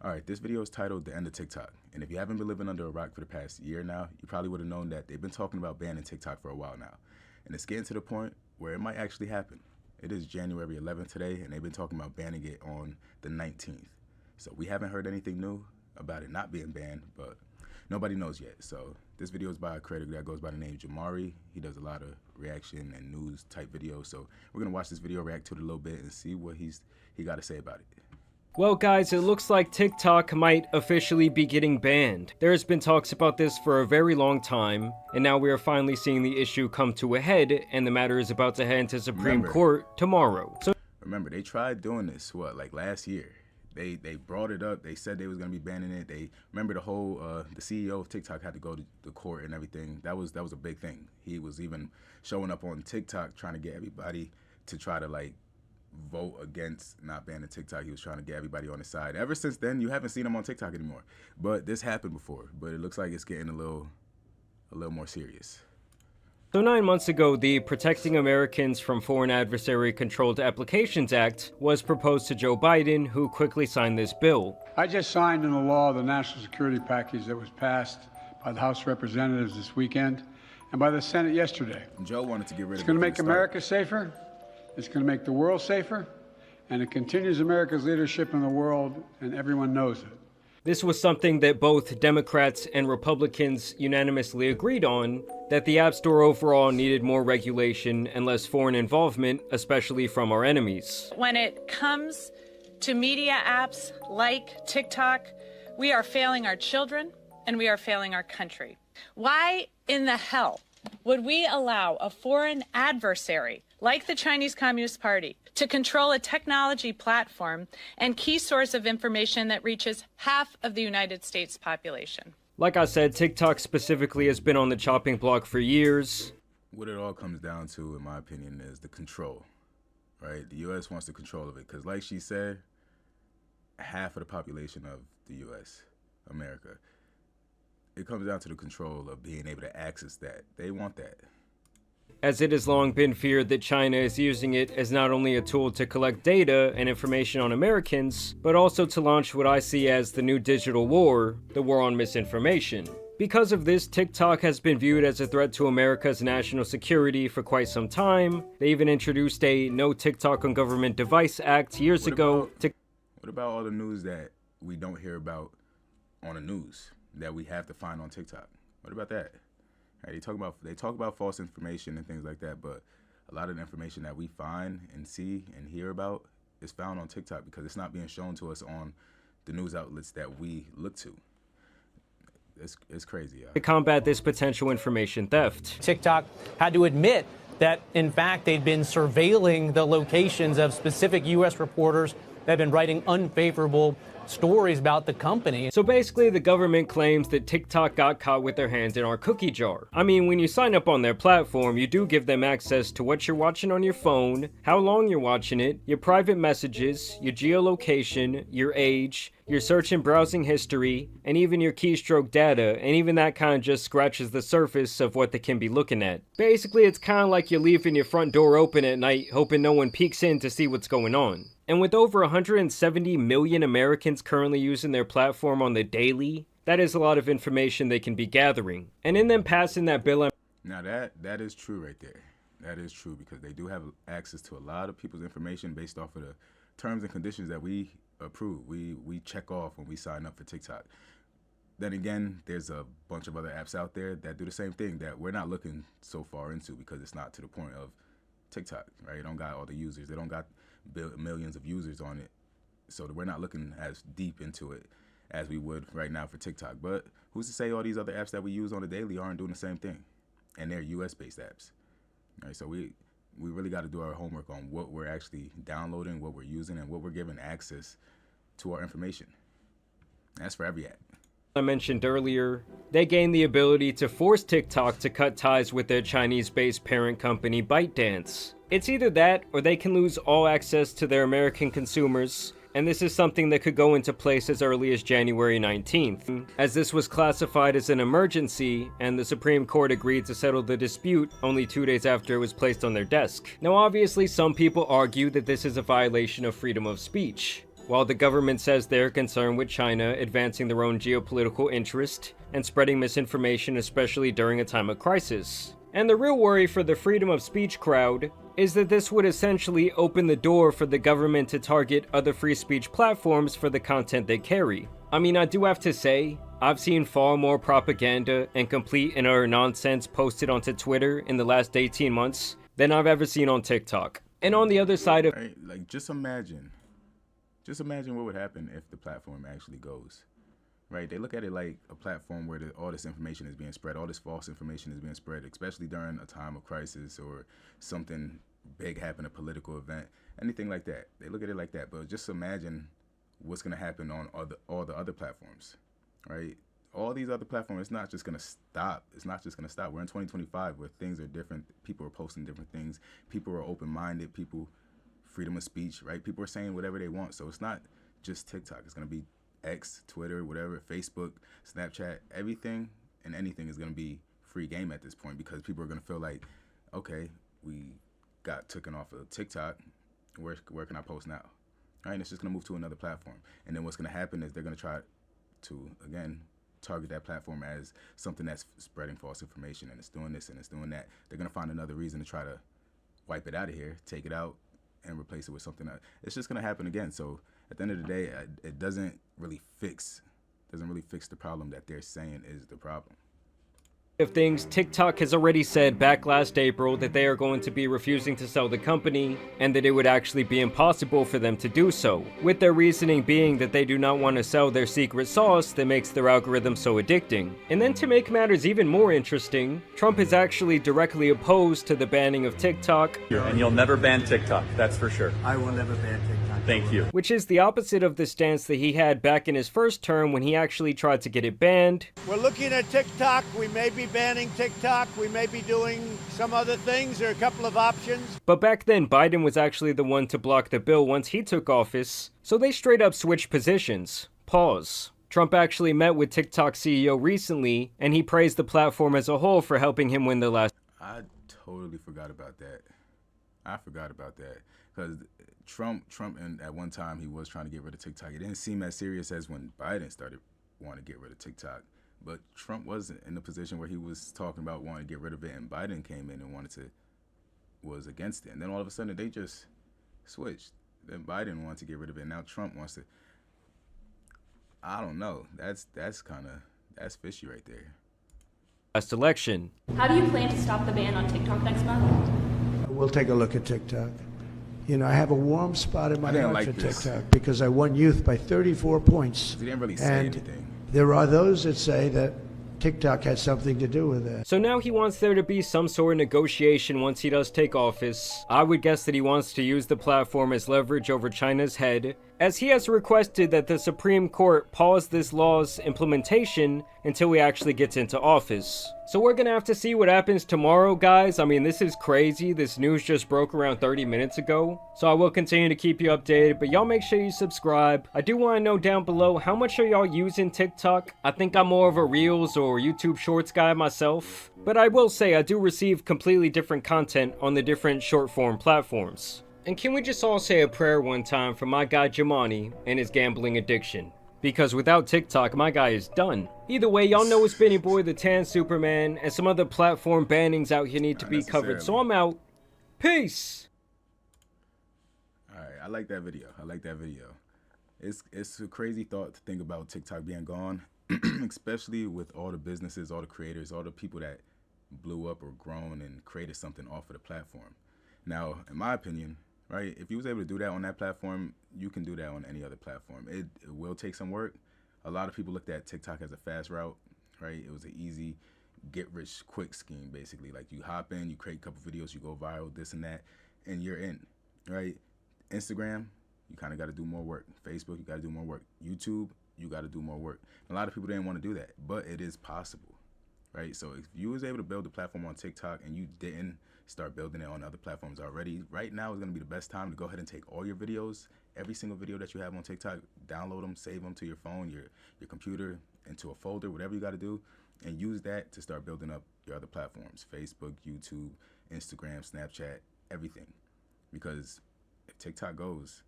Alright, this video is titled The End of TikTok. And if you haven't been living under a rock for the past year now, you probably would have known that they've been talking about banning TikTok for a while now. And it's getting to the point where it might actually happen. It is January 11th today, and they've been talking about banning it on the 19th. So we haven't heard anything new about it not being banned, but nobody knows yet. So this video is by a creator that goes by the name Jamari. He does a lot of reaction and news type videos. So we're gonna watch this video, react to it a little bit, and see what he got to say about it. Well guys, it looks like TikTok might officially be getting banned. There has been talks about this for a very long time, and now we are finally seeing the issue come to a head, and the matter is about to head to Supreme Court tomorrow. Remember, they tried doing this, like last year. They brought it up, they said they was gonna be banning it. They remember the whole, the CEO of TikTok had to go to the court and everything. That was a big thing. He was even showing up on TikTok trying to get everybody to try to like, vote against not banning TikTok. He was trying to get everybody on his side. Ever since then, you haven't seen him on TikTok anymore. But this happened before. But it looks like it's getting a little more serious. So 9 months ago, the Protecting Americans from Foreign Adversary Controlled Applications Act was proposed to Joe Biden, who quickly signed this bill. I just signed into law the national security package that was passed by the House of Representatives this weekend and by the Senate yesterday. Joe wanted to get rid of it. It's going to make America safer. It's going to make the world safer, and it continues America's leadership in the world, and everyone knows it. This was something that both Democrats and Republicans unanimously agreed on, that the App Store overall needed more regulation and less foreign involvement, especially from our enemies. When it comes to media apps like TikTok, we are failing our children, and we are failing our country. Why in the hell would we allow a foreign adversary like the Chinese Communist Party to control a technology platform and key source of information that reaches half of the United States population? Like I said, TikTok specifically has been on the chopping block for years. What it all comes down to, in my opinion, is the control, right? The U.S. wants the control of it because, like she said, half of the population of the U.S., America, it comes down to the control of being able to access that. They want that. As it has long been feared that China is using it as not only a tool to collect data and information on Americans, but also to launch what I see as the new digital war, the war on misinformation. Because of this, TikTok has been viewed as a threat to America's national security for quite some time. They even introduced a No TikTok on Government Device Act years ago. What about all the news that we don't hear about on the news that we have to find on TikTok? What about that? Right, they talk about false information and things like that, but a lot of the information that we find and see and hear about is found on TikTok because it's not being shown to us on the news outlets that we look to. It's crazy. To combat this potential information theft, TikTok had to admit that, in fact, they'd been surveilling the locations of specific U.S. reporters that had been writing unfavorable stories about the company. So basically, the government claims that TikTok got caught with their hands in our cookie jar. I mean, when you sign up on their platform, you do give them access to what you're watching on your phone, how long you're watching it, your private messages, your geolocation, your age, your search and browsing history, and even your keystroke data, and even that kind of just scratches the surface of what they can be looking at. Basically, it's kind of like you're leaving your front door open at night, hoping no one peeks in to see what's going on. And with over 170 million Americans currently using their platform on the daily, that is a lot of information they can be gathering. And in them passing that bill... Now that is true right there. That is true because they do have access to a lot of people's information based off of the terms and conditions that we approve. We check off when we sign up for TikTok. Then again, there's a bunch of other apps out there that do the same thing that we're not looking so far into because it's not to the point of TikTok, right? It don't got all the users. They don't got millions of users on it, so we're not looking as deep into it as we would right now for TikTok. But who's to say all these other apps that we use on a daily aren't doing the same thing, and they're US-based apps, right? So we really got to do our homework on what we're actually downloading, what we're using, and what we're giving access to our information. That's for every app. I mentioned earlier, they gained the ability to force TikTok to cut ties with their Chinese-based parent company ByteDance. It's either that, or they can lose all access to their American consumers, and this is something that could go into place as early as January 19th, as this was classified as an emergency, and the Supreme Court agreed to settle the dispute only 2 days after it was placed on their desk. Now obviously some people argue that this is a violation of freedom of speech. while the government says they're concerned with China advancing their own geopolitical interest and spreading misinformation, especially during a time of crisis. And the real worry for the freedom of speech crowd is that this would essentially open the door for the government to target other free speech platforms for the content they carry. I mean, I do have to say, I've seen far more propaganda and complete and utter nonsense posted onto Twitter in the last 18 months than I've ever seen on TikTok. And on the other side of right, like just imagine what would happen if the platform actually goes. Right, they look at it like a platform where all this information is being spread, all this false information is being spread, especially during a time of crisis or something big happen, a political event, anything like that. They look at it like that, but just imagine what's going to happen on all the other platforms, right? All these other platforms, it's not just going to stop. It's not just going to stop. We're in 2025 where things are different. People are posting different things. People are open-minded. People, freedom of speech, right? People are saying whatever they want. So it's not just TikTok. It's going to be X, Twitter, whatever, Facebook, Snapchat, everything and anything is going to be free game at this point because people are going to feel like, okay, we got taken off of TikTok. Where can I post now? All right, it's just going to move to another platform. And then what's going to happen is they're going to try to, again, target that platform as something that's spreading false information and it's doing this and it's doing that. They're going to find another reason to try to wipe it out of here, take it out, and replace it with something else. It's just going to happen again. So at the end of the day, it doesn't really fix the problem that they're saying is the problem. Of things, TikTok has already said back last April that they are going to be refusing to sell the company and that it would actually be impossible for them to do so, with their reasoning being that they do not want to sell their secret sauce that makes their algorithm so addicting. And then to make matters even more interesting, Trump is actually directly opposed to the banning of TikTok. And you'll never ban TikTok, that's for sure. I will never ban TikTok. Thank you. Which is the opposite of the stance that he had back in his first term when he actually tried to get it banned. We're looking at TikTok. We may be banning TikTok. We may be doing some other things. There are a couple of options. But back then, Biden was actually the one to block the bill once he took office, so they straight up switched positions. Pause. Trump actually met with TikTok CEO recently, and he praised the platform as a whole for helping him win the last. I totally forgot about that. Because Trump, and at one time he was trying to get rid of TikTok. It didn't seem as serious as when Biden started wanting to get rid of TikTok. But Trump wasn't in the position where he was talking about wanting to get rid of it, and Biden came in and was against it. And then all of a sudden they just switched. Then Biden wanted to get rid of it, and now Trump wants to. I don't know. That's fishy right there. Last election. How do you plan to stop the ban on TikTok next month? We'll take a look at TikTok. You know, I have a warm spot in my heart like for this. TikTok because I won youth by 34 points. He didn't really say And anything. there are those that say that TikTok had something to do with that. So now he wants there to be some sort of negotiation once he does take office. I would guess that he wants to use the platform as leverage over China's head, as he has requested that the Supreme Court pause this law's implementation until he actually gets into office. So we're gonna have to see what happens tomorrow, guys. I mean, this is crazy. This news just broke around 30 minutes ago. So I will continue to keep you updated, but y'all make sure you subscribe. I do want to know down below, how much are y'all using TikTok? I think I'm more of a Reels or YouTube Shorts guy myself. But I will say I do receive completely different content on the different short form platforms. And can we just all say a prayer one time for my guy Jamani and his gambling addiction? Because without TikTok, my guy is done. Either way, y'all know it's Benny Boy, the Tan Superman, and some other platform bannings out here need to be covered. So I'm out. Peace! Alright, I like that video. It's a crazy thought to think about TikTok being gone, especially with all the businesses, all the creators, all the people that blew up or grown and created something off of the platform. Now, in my opinion, right, if you was able to do that on that platform, you can do that on any other platform. It will take some work. A lot of people looked at TikTok as a fast route, right? It was an easy get-rich-quick scheme, basically. Like, you hop in, you create a couple videos, you go viral, this and that, and you're in, right? Instagram, you kind of got to do more work. Facebook, you got to do more work. YouTube, you got to do more work. A lot of people didn't want to do that, but it is possible, right? So if you was able to build a platform on TikTok and you didn't start building it on other platforms already, right now is going to be the best time to go ahead and take all your videos, every single video that you have on TikTok, download them, save them to your phone, your computer, into a folder, whatever you got to do, and use that to start building up your other platforms, Facebook, YouTube, Instagram, Snapchat, everything. Because if TikTok goes,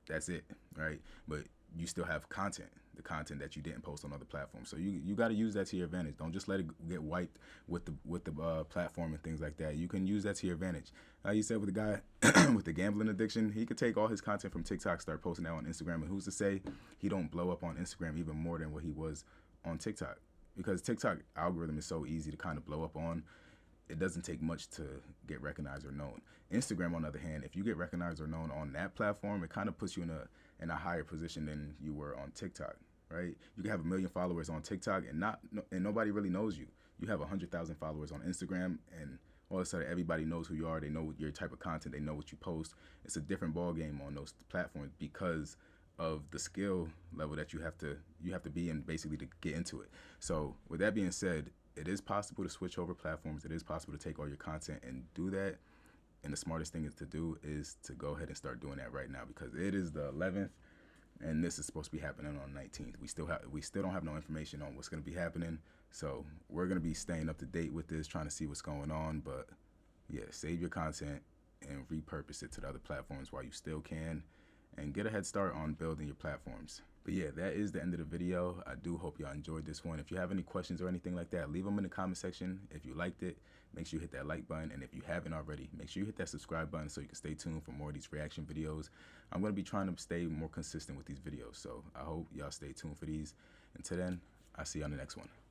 that's it, right? But you still have content, the content that you didn't post on other platforms. So you got to use that to your advantage. Don't just let it get wiped with the platform and things like that. You can use that to your advantage. Like you said with the guy with the gambling addiction, he could take all his content from TikTok, start posting that on Instagram, and who's to say he don't blow up on Instagram even more than what he was on TikTok? Because TikTok algorithm is so easy to kind of blow up on. It doesn't take much to get recognized or known. Instagram, on the other hand, if you get recognized or known on that platform, it kind of puts you in a higher position than you were on TikTok, right? You can have 1 million followers on TikTok and nobody really knows you. You have 100,000 followers on Instagram, and all of a sudden everybody knows who you are. They know your type of content. They know what you post. It's a different ball game on those platforms because of the skill level that you have to be in basically to get into it. So with that being said, it is possible to switch over platforms. It is possible to take all your content and do that. And the smartest thing to do is to go ahead and start doing that right now, because it is the 11th and this is supposed to be happening on 19th. We still don't have no information on what's going to be happening. So we're going to be staying up to date with this, trying to see what's going on. But yeah, save your content and repurpose it to the other platforms while you still can, and get a head start on building your platforms. But yeah, that is the end of the video. I do hope y'all enjoyed this one. If you have any questions or anything like that, leave them in the comment section. If you liked it, make sure you hit that like button. And if you haven't already, make sure you hit that subscribe button so you can stay tuned for more of these reaction videos. I'm going to be trying to stay more consistent with these videos. So I hope y'all stay tuned for these. Until then, I'll see you on the next one.